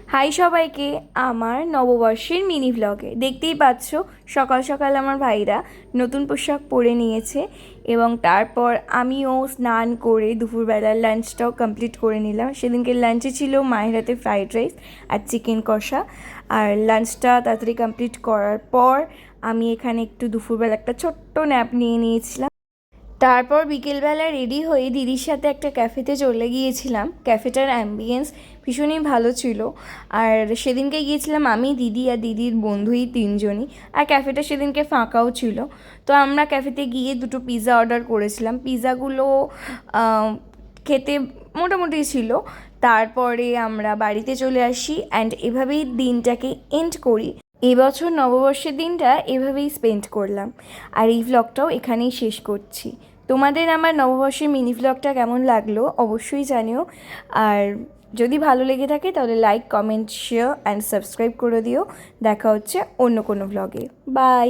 High সবাইকে আমার নববর্ষের মিনি ভ্লগে দেখতেই পাচ্ছ। সকাল সকাল আমার ভাইরা নতুন পোশাক পরে নিয়েছে এবং তারপর আমিও স্নান করে দুপুরবেলার লাঞ্চটাও কমপ্লিট করে নিলাম। সেদিনকে লাঞ্চে ছিল মায়ের হাতে ফ্রাইড রাইস আর চিকেন কষা। আর লাঞ্চটা তাড়াতাড়ি কমপ্লিট করার পর আমি এখানে একটু দুপুরবেলা একটা ছোট্ট ন্যাপ নিয়ে নিয়েছিলাম। তারপর বিকেলবেলা রেডি হয়ে দিদির সাথে একটা ক্যাফেতে চলে গিয়েছিলাম। ক্যাফেটার অ্যাম্বিয়েন্স ভীষণই ভালো ছিল। আর সেদিনকে গিয়েছিলাম আমি, দিদি আর দিদির বন্ধুই তিনজনই। আর ক্যাফেটা সেদিনকে ফাঁকাও ছিল। তো আমরা ক্যাফেতে গিয়ে দুটো পিৎজা অর্ডার করেছিলাম। পিৎজাগুলো খেতে মোটামুটি ছিল। তারপরে আমরা বাড়িতে চলে আসি অ্যান্ড এভাবেই দিনটাকে এন্ড করি। এবছর নববর্ষের দিনটা এভাবেই স্পেন্ড করলাম। আর এই ভ্লগটাও এখানেই শেষ করছি। তোমাদের আমার নববর্ষের মিনি ভ্লগটা কেমন লাগলো অবশ্যই জানিও। আর যদি ভালো লেগে থাকে তাহলে like, comment, share and subscribe করে দিও। দেখা হচ্ছে অন্য কোনো ভ্লগে। বাই।